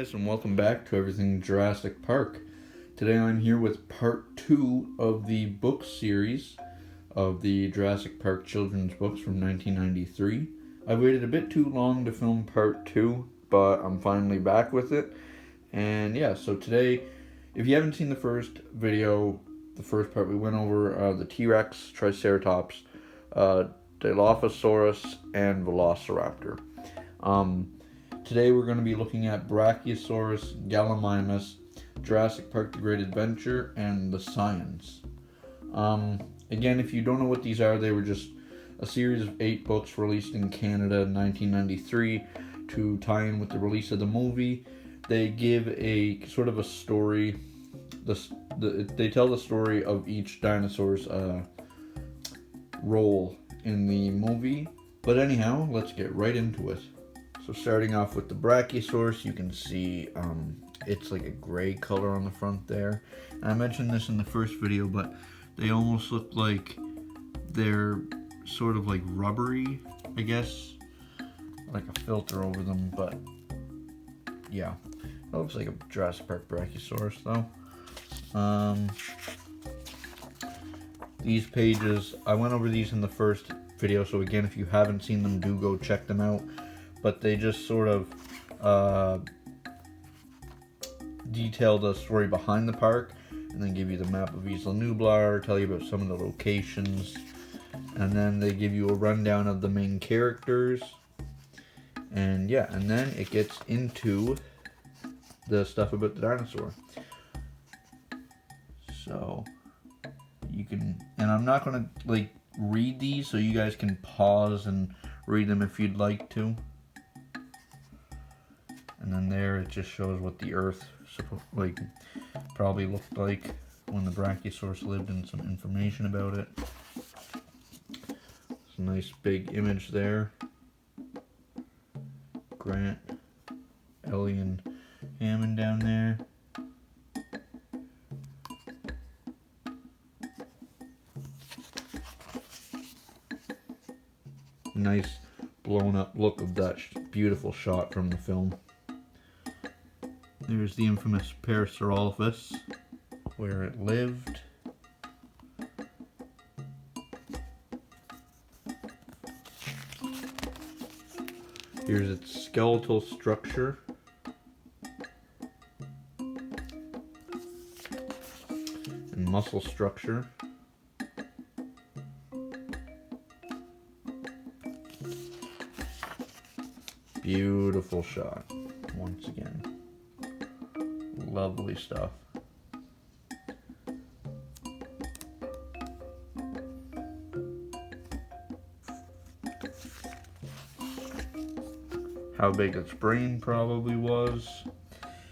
guys, and welcome back to Everything Jurassic Park. Today I'm here with part 2 of the book series of the Jurassic Park children's books from 1993. I waited a bit too long to film part 2, but I'm finally back with it. And yeah, so today, if you haven't seen the first video, the first part, we went over the T-Rex, Triceratops, Dilophosaurus, and Velociraptor. Today we're going to be looking at Brachiosaurus, Gallimimus, Jurassic Park The Great Adventure, and The Science. Again, if you don't know what these are, they were just a series of 8 books released in Canada in 1993 to tie in with the release of the movie. They give a sort of a story. They tell the story of each dinosaur's role in the movie. But anyhow, let's get right into it. So starting off with the Brachiosaurus, you can see it's like a gray color on the front there. And I mentioned this in the first video, but they almost look like they're sort of like rubbery, I guess. Like a filter over them, but yeah. It looks like a Jurassic Park Brachiosaurus though. These pages, I went over these in the first video, so again, if you haven't seen them, do go check them out. But they just sort of detail the story behind the park, and then give you the map of Isla Nublar, tell you about some of the locations, and then they give you a rundown of the main characters. And yeah, and then it gets into the stuff about the dinosaur. So you can, and I'm not gonna like read these, so you guys can pause and read them if you'd like to. And then there it just shows what the Earth probably looked like when the Brachiosaurus lived, and some information about it. It's a nice big image there. Grant, Ellie, and Hammond down there. Nice blown up look of that beautiful shot from the film. There's the infamous Parasaurolophus, where it lived. Here's its skeletal structure. And muscle structure. Beautiful shot, once again. Lovely stuff. How big its brain probably was.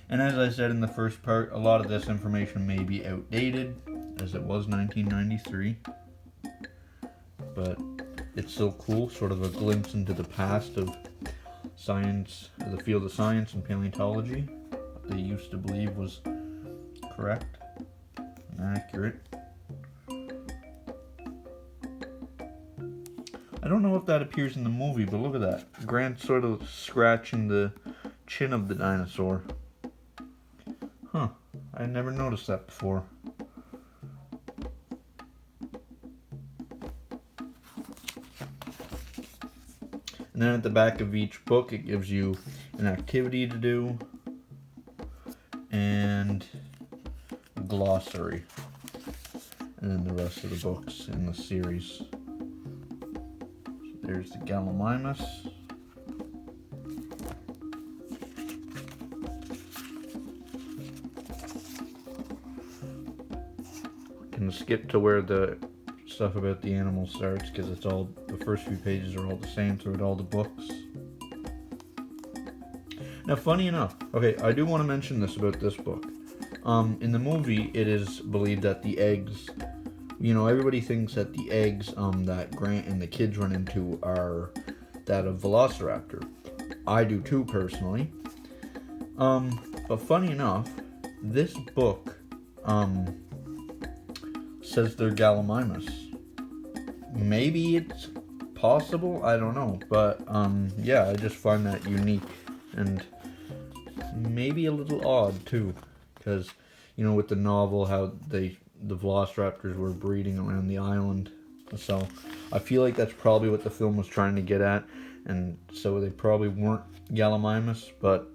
And as I said in the first part, a lot of this information may be outdated, as it was 1993. But it's still cool, sort of a glimpse into the past of science, the field of science and paleontology. What they used to believe was correct and accurate. I don't know if that appears in the movie, but look at that. Grant sort of scratching the chin of the dinosaur. Huh, I never noticed that before. And then at the back of each book, it gives you an activity to do and a glossary. And then the rest of the books in the series. There's the Gallimimus. Can skip to where the stuff about the animal starts, because it's all, the first few pages are all the same throughout all the books. Now, funny enough, okay, I do want to mention this about this book. In the movie, it is believed that the eggs, you know, everybody thinks that the eggs that Grant and the kids run into are that of Velociraptor. I do too, personally. But funny enough, this book says they're Gallimimus. Maybe it's possible, I don't know. But yeah, I just find that unique. And maybe a little odd too, because with the novel how the velociraptors were breeding around the island. So I feel like that's probably what the film was trying to get at, and so they probably weren't Gallimimus, but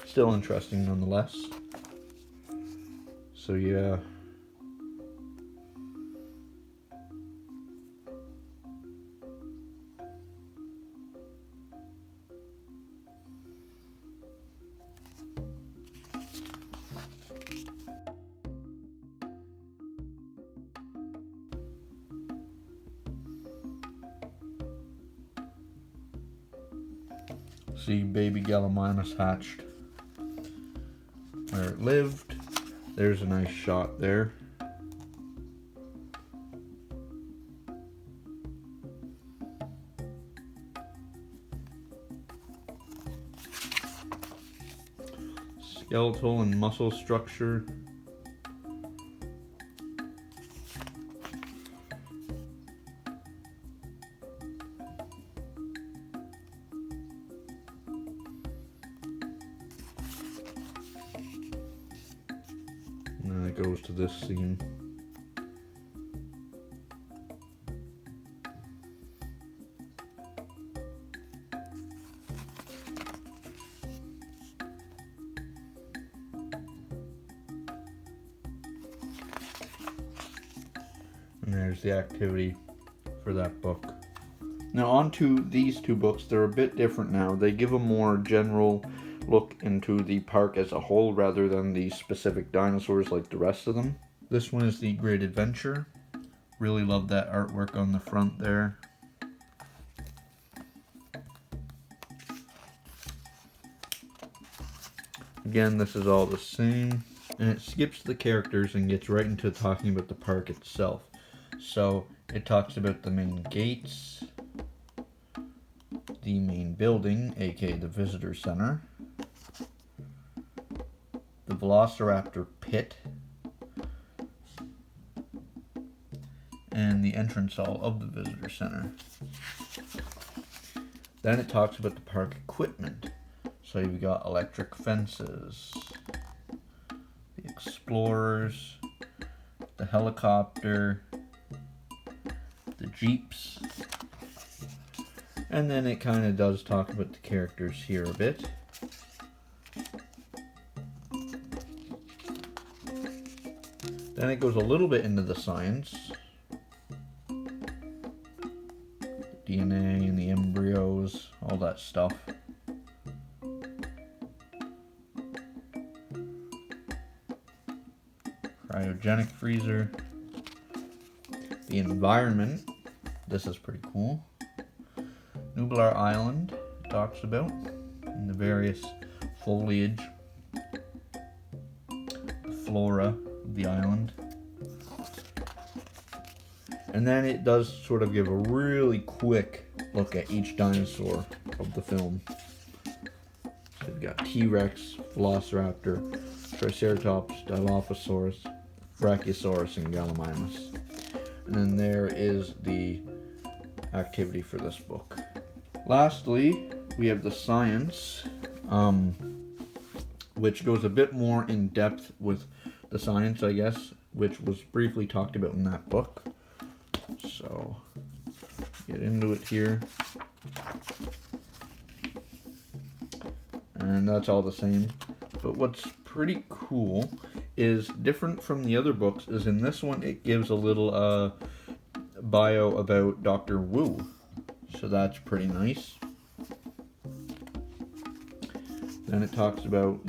still interesting nonetheless. So yeah. See baby Gallimimus hatched where it lived. There's a nice shot there. Skeletal and muscle structure. And then it goes to this scene. And there's the activity for that book. Now on to these two books. They're a bit different now. They give a more general look into the park as a whole rather than the specific dinosaurs like the rest of them. This one is The Great Adventure. Really love that artwork on the front there. Again, this is all the same. And it skips the characters and gets right into talking about the park itself. So it talks about the main gates, the main building, aka the visitor center, the Velociraptor pit, and the entrance hall of the visitor center. Then it talks about the park equipment. So you've got electric fences, the explorers, the helicopter, the jeeps, and then it kind of does talk about the characters here a bit. Then it goes a little bit into the science, the DNA and the embryos, all that stuff. Cryogenic freezer, the environment. This is pretty cool. Nublar Island talks about, and the various foliage, the flora of the island. And then it does sort of give a really quick look at each dinosaur of the film. So you've got T-Rex, Velociraptor, Triceratops, Dilophosaurus, Brachiosaurus, and Gallimimus. And then there is the activity for this book. Lastly, we have the science, which goes a bit more in depth with the science, I guess, which was briefly talked about in that book. So, get into it here. And that's all the same. But what's pretty cool is different from the other books is in this one it gives a little bio about Dr. Wu. So that's pretty nice. Then it talks about,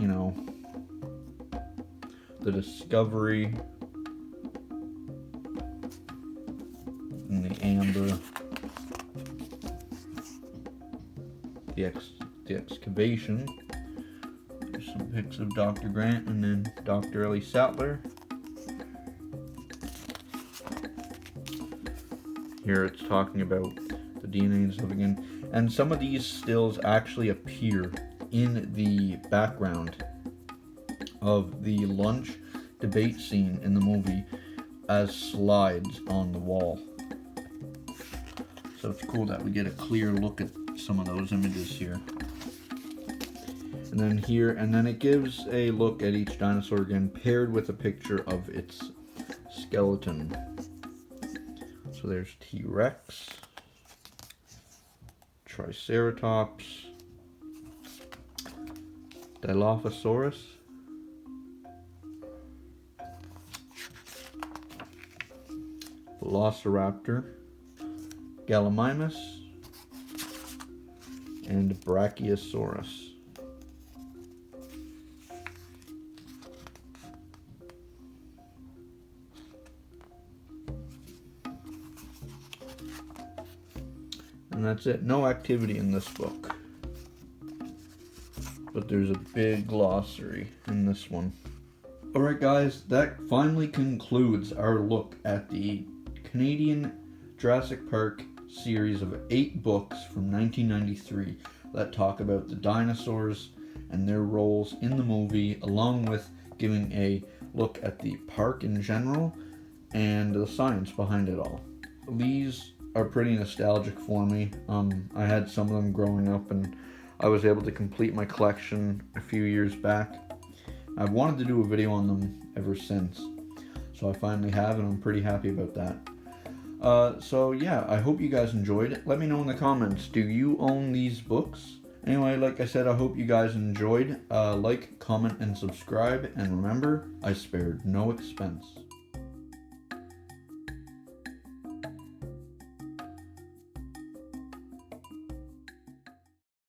the discovery and the amber, the excavation. There's some pics of Dr. Grant and then Dr. Ellie Sattler. Here it's talking about the DNA and stuff again. And some of these stills actually appear in the background of the lunch debate scene in the movie as slides on the wall. So it's cool that we get a clear look at some of those images here. And then here, and then it gives a look at each dinosaur again, paired with a picture of its skeleton. So there's T-Rex, Triceratops, Dilophosaurus, Velociraptor, Gallimimus, and Brachiosaurus. And that's it. No activity in this book. But there's a big glossary in this one. Alright guys, that finally concludes our look at the Canadian Jurassic Park series of 8 books from 1993 that talk about the dinosaurs and their roles in the movie, along with giving a look at the park in general and the science behind it all. These are pretty nostalgic for me. I had some of them growing up, and I was able to complete my collection a few years back. I've wanted to do a video on them ever since, so I finally have, and I'm pretty happy about that. So yeah, I hope you guys enjoyed it. Let me know in the comments, do you own these books? Anyway, like I said, I hope you guys enjoyed. Like, comment, and subscribe, and remember, I spared no expense.